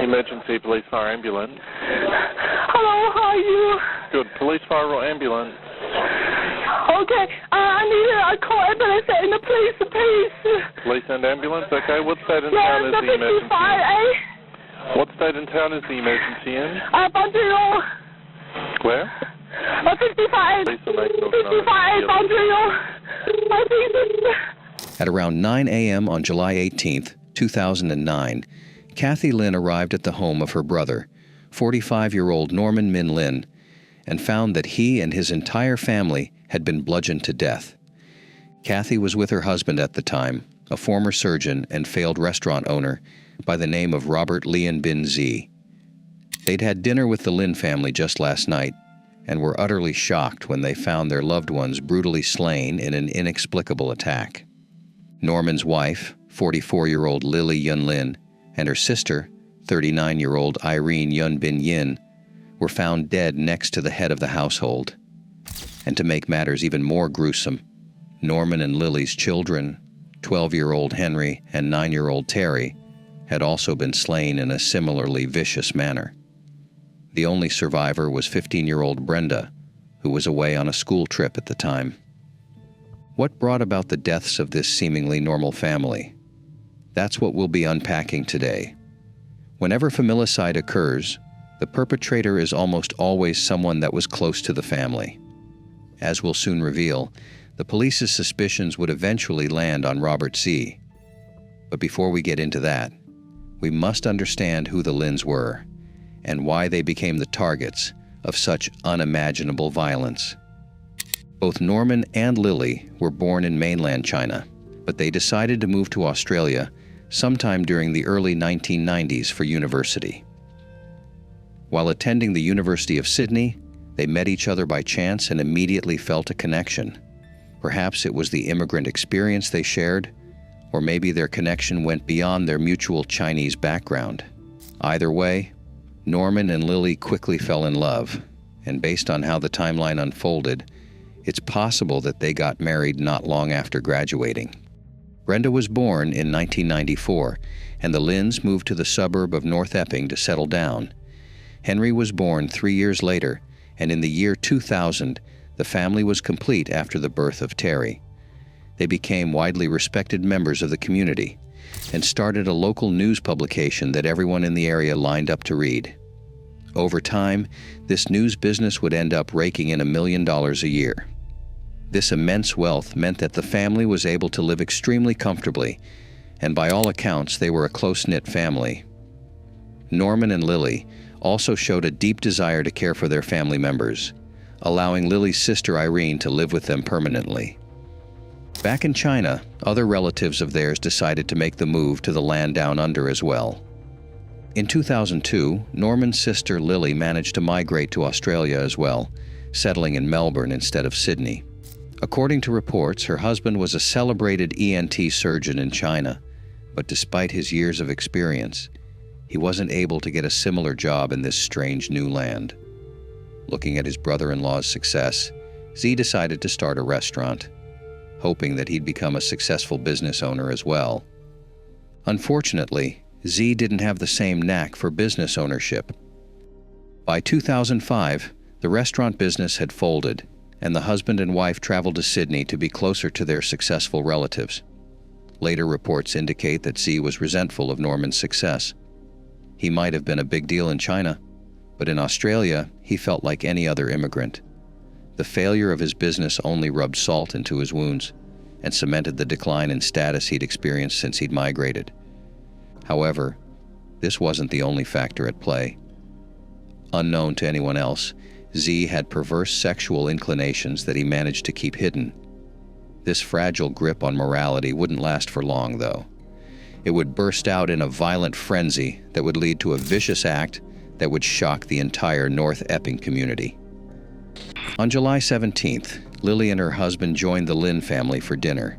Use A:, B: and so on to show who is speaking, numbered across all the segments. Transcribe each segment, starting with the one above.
A: Emergency police fire ambulance.
B: Hello, how are you?
A: Good. Police fire or ambulance?
B: Okay, I need a call ambulance in the police, please.
A: Police and ambulance? Okay, what state and
B: Yeah,
A: town is
B: the
A: the emergency
B: 55,
A: in? What state and town is the emergency in?
B: Bandrio.
A: Where?
B: 55.
A: Police and national
B: 55, Bandrio. I think
C: At around 9 a.m. on July 18, 2009, Kathy Lynn arrived at the home of her brother, 45-year-old Norman Min Lin, and found that he and his entire family had been bludgeoned to death. Kathy was with her husband at the time, a former surgeon and failed restaurant owner by the name of Robert Leon Bin Z. They'd had dinner with the Lin family just last night and were utterly shocked when they found their loved ones brutally slain in an inexplicable attack. Norman's wife, 44-year-old Lily Yun Lin, and her sister, 39-year-old Irene Yun Bin Yin, were found dead next to the head of the household. And to make matters even more gruesome, Norman and Lily's children, 12-year-old Henry and 9-year-old Terry, had also been slain in a similarly vicious manner. The only survivor was 15-year-old Brenda, who was away on a school trip at the time. What brought about the deaths of this seemingly normal family? That's what we'll be unpacking today. Whenever familicide occurs, the perpetrator is almost always someone that was close to the family. As we'll soon reveal, the police's suspicions would eventually land on Robert Z. But before we get into that, we must understand who the Lins were and why they became the targets of such unimaginable violence. Both Norman and Lily were born in mainland China, but they decided to move to Australia sometime during the early 1990s for university. While attending the University of Sydney, they met each other by chance and immediately felt a connection. Perhaps it was the immigrant experience they shared, or maybe their connection went beyond their mutual Chinese background. Either way, Norman and Lily quickly fell in love, and based on how the timeline unfolded, it's possible that they got married not long after graduating. Brenda was born in 1994, and the Lins moved to the suburb of North Epping to settle down. Henry was born 3 years later, and in the year 2000, the family was complete after the birth of Terry. They became widely respected members of the community and started a local news publication that everyone in the area lined up to read. Over time, this news business would end up raking in $1 million a year. This immense wealth meant that the family was able to live extremely comfortably, and by all accounts, they were a close-knit family. Norman and Lily also showed a deep desire to care for their family members, allowing Lily's sister Irene to live with them permanently. Back in China, other relatives of theirs decided to make the move to the land down under as well. In 2002, Norman's sister Lily managed to migrate to Australia as well, settling in Melbourne instead of Sydney. According to reports, her husband was a celebrated ENT surgeon in China, but despite his years of experience, he wasn't able to get a similar job in this strange new land. Looking at his brother-in-law's success, Z decided to start a restaurant, hoping that he'd become a successful business owner as well. Unfortunately, Z didn't have the same knack for business ownership. By 2005, the restaurant business had folded, and the husband and wife traveled to Sydney to be closer to their successful relatives. Later reports indicate that Z was resentful of Norman's success. He might have been a big deal in China, but in Australia, he felt like any other immigrant. The failure of his business only rubbed salt into his wounds and cemented the decline in status he'd experienced since he'd migrated. However, this wasn't the only factor at play. Unknown to anyone else, Z had perverse sexual inclinations that he managed to keep hidden. This fragile grip on morality wouldn't last for long, though. It would burst out in a violent frenzy that would lead to a vicious act that would shock the entire North Epping community. On July 17th, Lily and her husband joined the Lin family for dinner.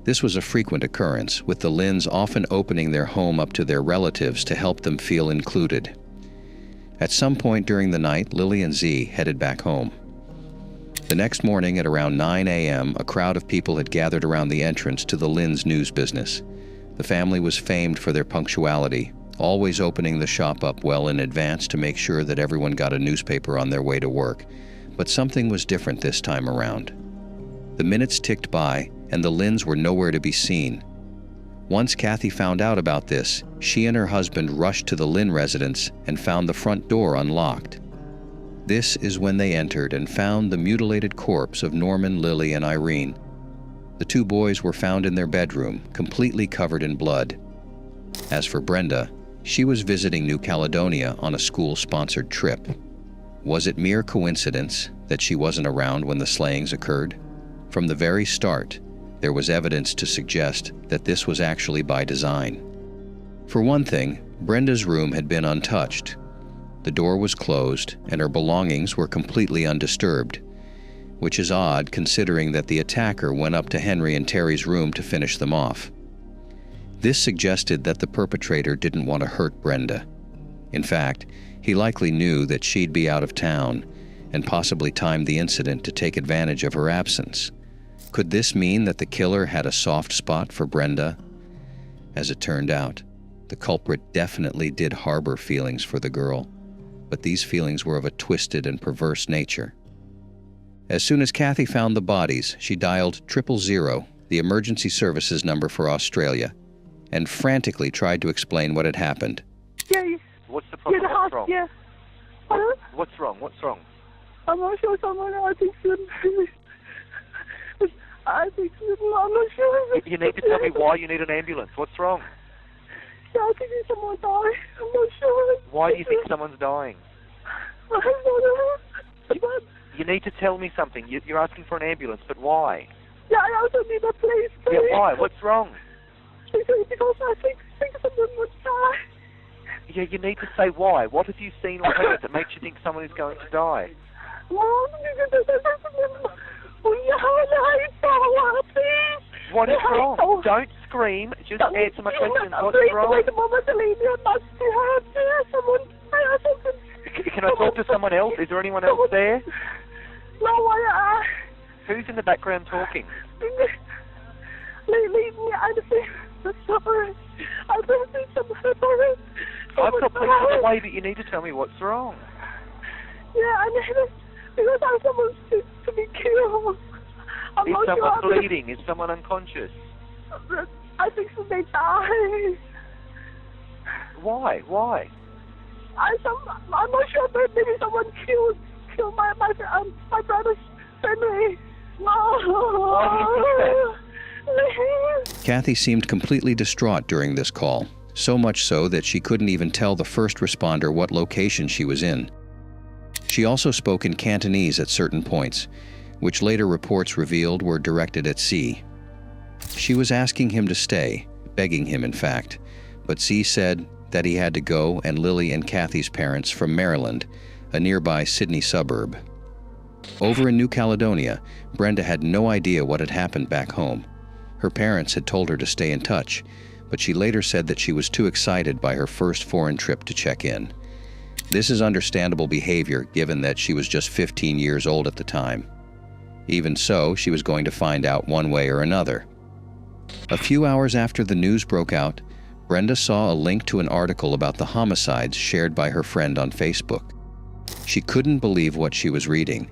C: This was a frequent occurrence, with the Lins often opening their home up to their relatives to help them feel included. At some point during the night, Lily and Z headed back home. The next morning at around 9 a.m., a crowd of people had gathered around the entrance to the Lins news business. The family was famed for their punctuality, always opening the shop up well in advance to make sure that everyone got a newspaper on their way to work. But something was different this time around. The minutes ticked by, and the Lynns were nowhere to be seen. Once Kathy found out about this, she and her husband rushed to the Lynn residence and found the front door unlocked. This is when they entered and found the mutilated corpse of Norman, Lily, and Irene. The two boys were found in their bedroom, completely covered in blood. As for Brenda, she was visiting New Caledonia on a school-sponsored trip. Was it mere coincidence that she wasn't around when the slayings occurred? From the very start, there was evidence to suggest that this was actually by design. For one thing, Brenda's room had been untouched. The door was closed, and her belongings were completely undisturbed, which is odd considering that the attacker went up to Henry and Terry's room to finish them off. This suggested that the perpetrator didn't want to hurt Brenda. In fact, he likely knew that she'd be out of town and possibly timed the incident to take advantage of her absence. Could this mean that the killer had a soft spot for Brenda? As it turned out, the culprit definitely did harbor feelings for the girl, but these feelings were of a twisted and perverse nature. As soon as Kathy found the bodies, she dialed 000, the emergency services number for Australia, and frantically tried to explain what had happened.
D: What's the problem? What's wrong?
B: Yeah. Hello?
D: What's wrong? What's wrong?
B: I'm not sure someone I think I'm not sure.
D: You need to tell me why you need an ambulance. What's wrong?
B: Yeah, I think someone died. I'm not sure.
D: Why do you think someone's dying?
B: I don't know.
D: You need to tell me something. You're asking for an ambulance, but why?
B: Yeah, I also need a police.
D: Yeah, why? What's wrong?
B: Because I think someone would die.
D: Yeah, you need to say why. What have you seen or heard that makes you think someone is going to die? What is wrong? Don't scream. Just answer my question. What's wrong? Can I talk to someone else? Is there anyone else there?
B: No,
D: Who's in the background talking? I've got police on the way, but you need to tell me what's wrong.
B: Yeah, I need it because I have someone to be killed.
D: Is someone bleeding? Is someone unconscious?
B: I think so they died.
D: Why?
B: I'm not sure, but maybe someone killed my brother's family. No.
D: Why do you think that?
C: Kathy seemed completely distraught during this call, so much so that she couldn't even tell the first responder what location she was in. She also spoke in Cantonese at certain points, which later reports revealed were directed at C. She was asking him to stay, begging him in fact, but C said that he had to go and Lily and Kathy's parents from Maryland, a nearby Sydney suburb. Over in New Caledonia, Brenda had no idea what had happened back home. Her parents had told her to stay in touch, but she later said that she was too excited by her first foreign trip to check in. This is understandable behavior given that she was just 15 years old at the time. Even so, she was going to find out one way or another. A few hours after the news broke out, Brenda saw a link to an article about the homicides shared by her friend on Facebook. She couldn't believe what she was reading.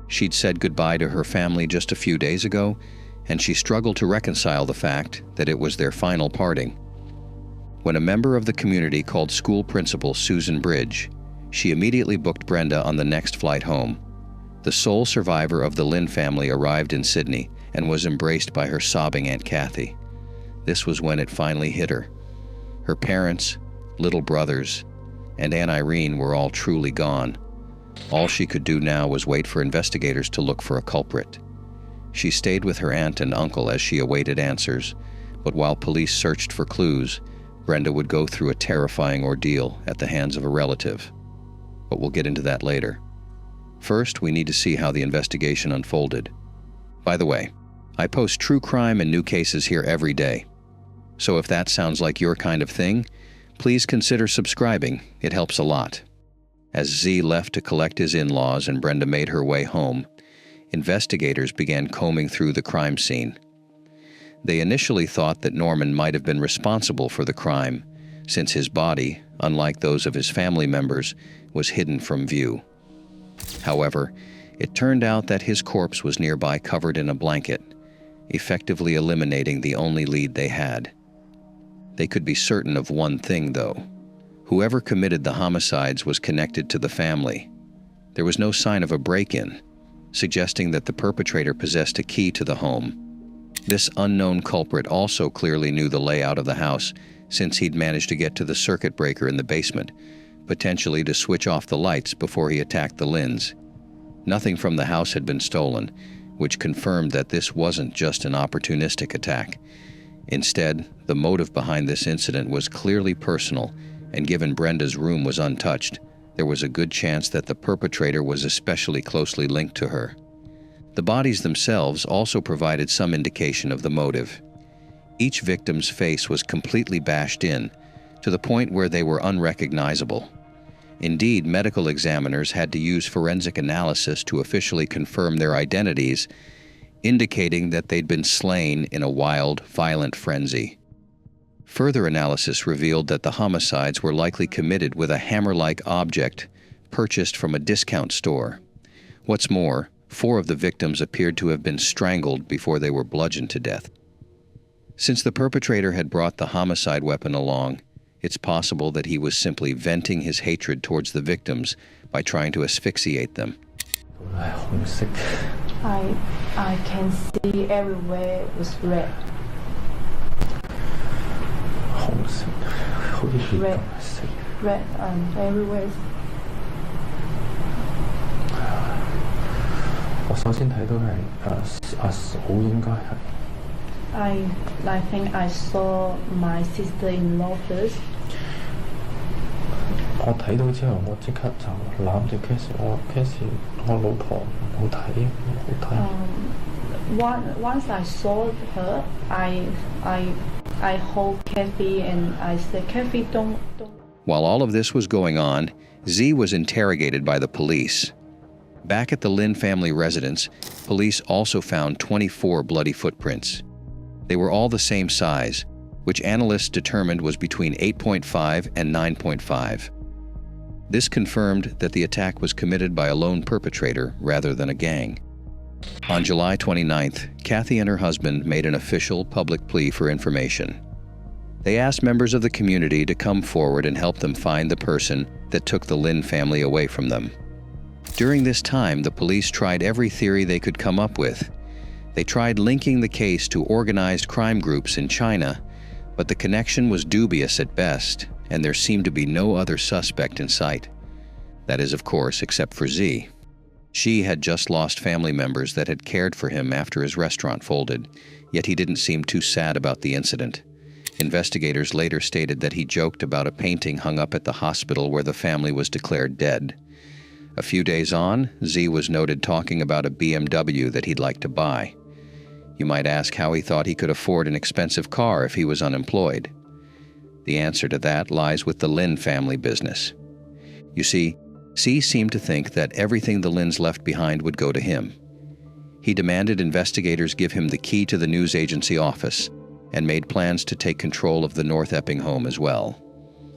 C: She'd said goodbye to her family just a few days ago, and she struggled to reconcile the fact that it was their final parting. When a member of the community called school principal Susan Bridge, she immediately booked Brenda on the next flight home. The sole survivor of the Lynn family arrived in Sydney and was embraced by her sobbing Aunt Kathy. This was when it finally hit her. Her parents, little brothers, and Aunt Irene were all truly gone. All she could do now was wait for investigators to look for a culprit. She stayed with her aunt and uncle as she awaited answers, but while police searched for clues, Brenda would go through a terrifying ordeal at the hands of a relative. But we'll get into that later. First, we need to see how the investigation unfolded. By the way, I post true crime and new cases here every day. So if that sounds like your kind of thing, please consider subscribing. It helps a lot. As Z left to collect his in-laws and Brenda made her way home, investigators began combing through the crime scene. They initially thought that Norman might have been responsible for the crime, since his body, unlike those of his family members, was hidden from view. However, it turned out that his corpse was nearby covered in a blanket, effectively eliminating the only lead they had. They could be certain of one thing, though. Whoever committed the homicides was connected to the family. There was no sign of a break-in, suggesting that the perpetrator possessed a key to the home. This unknown culprit also clearly knew the layout of the house, since he'd managed to get to the circuit breaker in the basement, potentially to switch off the lights before he attacked the Lins. Nothing from the house had been stolen, which confirmed that this wasn't just an opportunistic attack. Instead, the motive behind this incident was clearly personal, and given Brenda's room was untouched, there was a good chance that the perpetrator was especially closely linked to her. The bodies themselves also provided some indication of the motive. Each victim's face was completely bashed in, to the point where they were unrecognizable. Indeed, medical examiners had to use forensic analysis to officially confirm their identities, indicating that they'd been slain in a wild, violent frenzy. Further analysis revealed that the homicides were likely committed with a hammer-like object purchased from a discount store. What's more, 4 of the victims appeared to have been strangled before they were bludgeoned to death. Since the perpetrator had brought the homicide weapon along, it's possible that he was simply venting his hatred towards the victims by trying to asphyxiate them.
E: I can see everywhere was red. Red everywhere.
F: 我首先睇到係阿嫂應該係。
E: I think I saw my sister-in-law first.
F: 我睇到之後，我即刻就攬住 Cassie， 我老婆唔好睇，唔好睇。
E: Once I saw her, I hold Kathy and I said, Kathy, don't.
C: While all of this was going on, Z was interrogated by the police. Back at the Lin family residence, police also found 24 bloody footprints. They were all the same size, which analysts determined was between 8.5 and 9.5. This confirmed that the attack was committed by a lone perpetrator rather than a gang. On July 29th, Kathy and her husband made an official public plea for information. They asked members of the community to come forward and help them find the person that took the Lin family away from them. During this time, the police tried every theory they could come up with. They tried linking the case to organized crime groups in China, but the connection was dubious at best, and there seemed to be no other suspect in sight. That is, of course, except for Z. She had just lost family members that had cared for him after his restaurant folded, yet he didn't seem too sad about the incident. Investigators later stated that he joked about a painting hung up at the hospital where the family was declared dead. A few days on, Z was noted talking about a BMW that he'd like to buy. You might ask how he thought he could afford an expensive car if he was unemployed. The answer to that lies with the Lin family business. You see, Z seemed to think that everything the Lins left behind would go to him. He demanded investigators give him the key to the news agency office and made plans to take control of the North Epping home as well.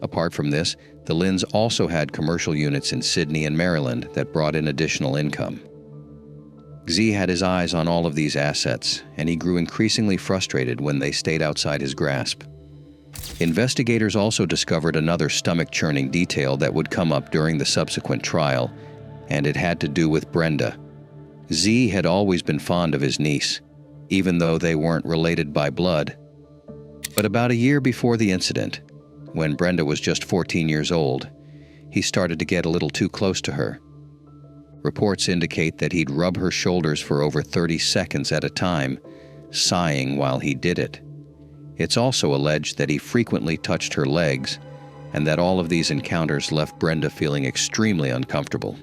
C: Apart from this, the Lins also had commercial units in Sydney and Maryland that brought in additional income. Z had his eyes on all of these assets, and he grew increasingly frustrated when they stayed outside his grasp. Investigators also discovered another stomach-churning detail that would come up during the subsequent trial, and it had to do with Brenda. Z had always been fond of his niece, even though they weren't related by blood. But about a year before the incident, when Brenda was just 14 years old, he started to get a little too close to her. Reports indicate that he'd rub her shoulders for over 30 seconds at a time, sighing while he did it. It's also alleged that he frequently touched her legs, and that all of these encounters left Brenda feeling extremely uncomfortable.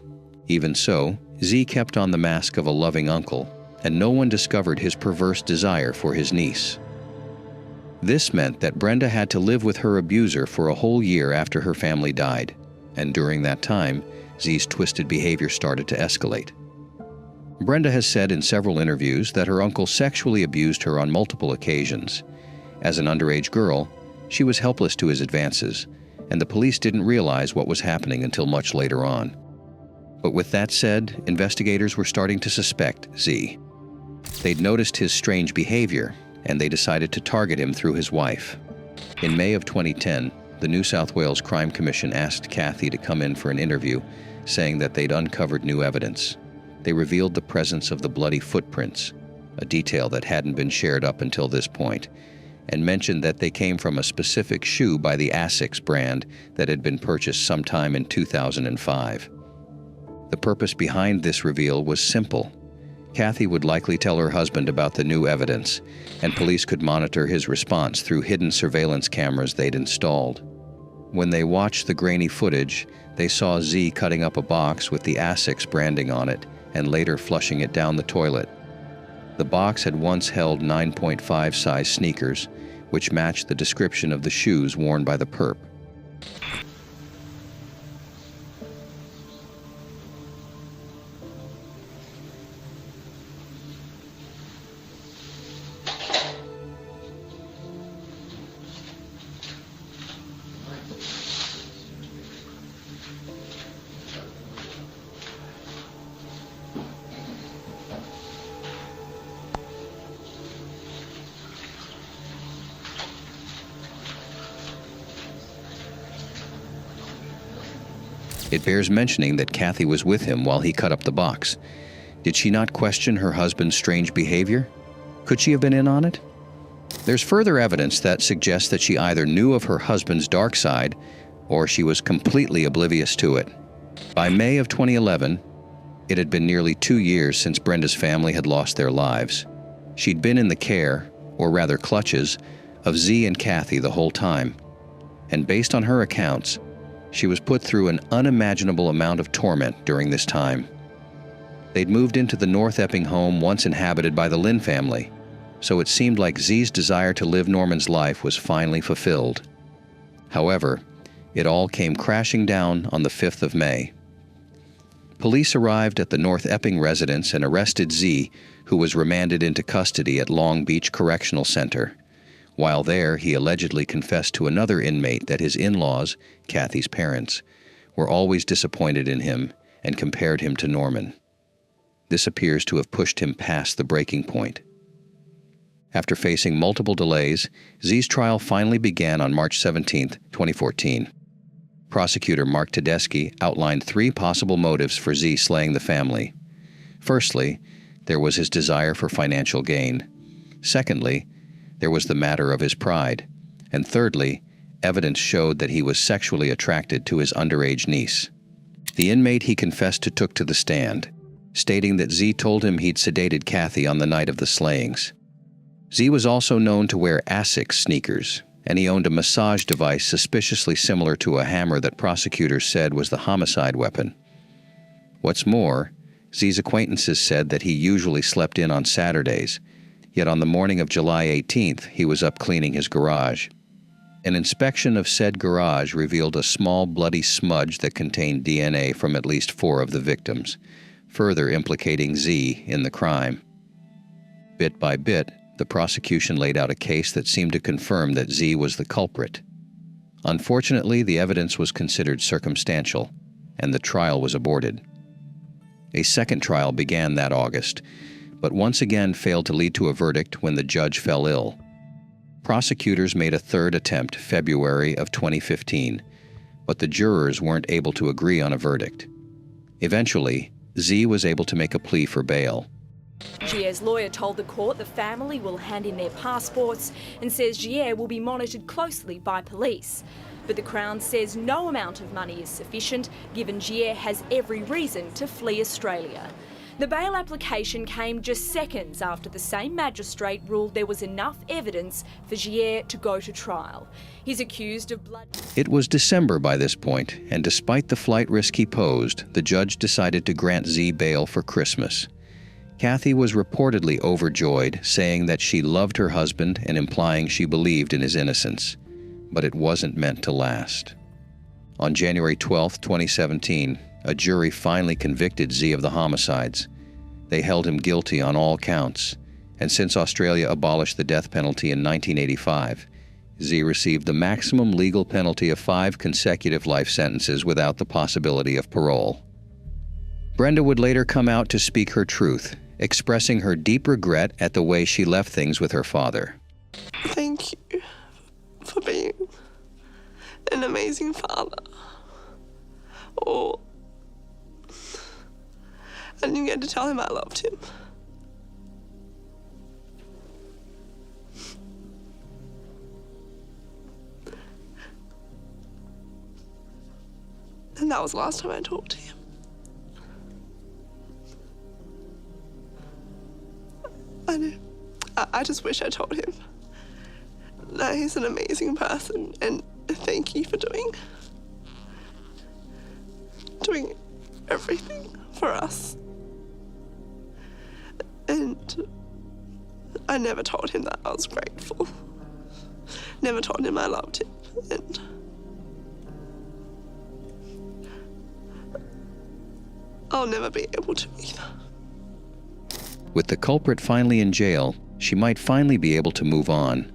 C: Even so, Z kept on the mask of a loving uncle, and no one discovered his perverse desire for his niece. This meant that Brenda had to live with her abuser for a whole year after her family died, and during that time, Z's twisted behavior started to escalate. Brenda has said in several interviews that her uncle sexually abused her on multiple occasions. As an underage girl, She was helpless to his advances, and the police didn't realize what was happening until much later on. But with that said, investigators were starting to suspect Z. They'd noticed his strange behavior, and they decided to target him through his wife. In May of 2010, the New South Wales Crime Commission asked Kathy to come in for an interview, saying that they'd uncovered new evidence. They revealed the presence of the bloody footprints, a detail that hadn't been shared up until this point, and mentioned that they came from a specific shoe by the Asics brand that had been purchased sometime in 2005. The purpose behind this reveal was simple. Kathy would likely tell her husband about the new evidence, and police could monitor his response through hidden surveillance cameras they'd installed. When they watched the grainy footage, they saw Z cutting up a box with the Asics branding on it and later flushing it down the toilet. The box had once held 9.5 size sneakers, which matched the description of the shoes worn by the perp. It bears mentioning that Kathy was with him while he cut up the box. Did she not question her husband's strange behavior? Could she have been in on it? There's further evidence that suggests that she either knew of her husband's dark side or she was completely oblivious to it. By May of 2011, it had been nearly 2 years since Brenda's family had lost their lives. She'd been in the care, or rather clutches, of Z and Kathy the whole time. And based on her accounts, she was put through an unimaginable amount of torment during this time. They'd moved into the North Epping home once inhabited by the Lynn family, so it seemed like Z's desire to live Norman's life was finally fulfilled. However, it all came crashing down on the 5th of May. Police arrived at the North Epping residence and arrested Z, who was remanded into custody at Long Beach Correctional Center. While there, he allegedly confessed to another inmate that his in-laws, Kathy's parents, were always disappointed in him and compared him to Norman. This appears to have pushed him past the breaking point. After facing multiple delays, Z's trial finally began on March 17, 2014. Prosecutor Mark Tedeschi outlined 3 possible motives for Z slaying the family. Firstly, there was his desire for financial gain. Secondly, there was the matter of his pride. And thirdly, evidence showed that he was sexually attracted to his underage niece. The inmate he confessed to took to the stand, stating that Z told him he'd sedated Kathy on the night of the slayings. Z was also known to wear Asics sneakers, and he owned a massage device suspiciously similar to a hammer that prosecutors said was the homicide weapon. What's more, Z's acquaintances said that he usually slept in on Saturdays, yet on the morning of July 18th, he was up cleaning his garage. An inspection of said garage revealed a small bloody smudge that contained DNA from at least 4 of the victims, further implicating Z in the crime. Bit by bit, the prosecution laid out a case that seemed to confirm that Z was the culprit. Unfortunately, the evidence was considered circumstantial, and the trial was aborted. A second trial began that August, but once again failed to lead to a verdict when the judge fell ill. Prosecutors made a third attempt February of 2015, but the jurors weren't able to agree on a verdict. Eventually, Z was able to make a plea for bail.
G: Gier's lawyer told the court the family will hand in their passports and says Gier will be monitored closely by police. But the Crown says no amount of money is sufficient, given Gier has every reason to flee Australia. The bail application came just seconds after the same magistrate ruled there was enough evidence for Gier to go to trial. He's accused of blood...
C: It was December by this point, and despite the flight risk he posed, the judge decided to grant Z bail for Christmas. Kathy was reportedly overjoyed, saying that she loved her husband and implying she believed in his innocence. But it wasn't meant to last. On January 12, 2017, a jury finally convicted Z of the homicides. They held him guilty on all counts, and since Australia abolished the death penalty in 1985, Z received the maximum legal penalty of 5 consecutive life sentences without the possibility of parole. Brenda would later come out to speak her truth, expressing her deep regret at the way she left things with her father.
H: Thank you for being an amazing father. I didn't get to tell him I loved him. And that was the last time I talked to him. I know. I just wish I told him that he's an amazing person, and thank you for doing everything for us. And I never told him that I was grateful. Never told him I loved him. And I'll never be able to either.
C: With the culprit finally in jail, she might finally be able to move on,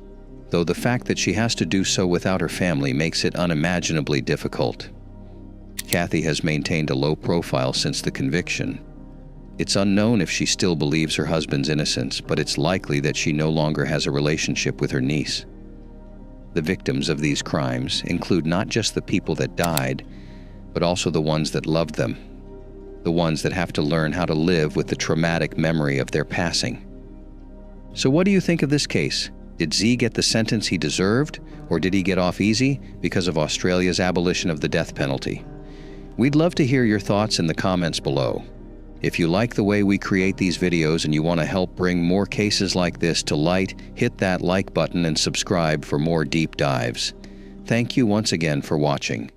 C: though the fact that she has to do so without her family makes it unimaginably difficult. Kathy has maintained a low profile since the conviction. It's unknown if she still believes her husband's innocence, but it's likely that she no longer has a relationship with her niece. The victims of these crimes include not just the people that died, but also the ones that loved them, the ones that have to learn how to live with the traumatic memory of their passing. So what do you think of this case? Did Z get the sentence he deserved, or did he get off easy because of Australia's abolition of the death penalty? We'd love to hear your thoughts in the comments below. If you like the way we create these videos and you want to help bring more cases like this to light, hit that like button and subscribe for more deep dives. Thank you once again for watching.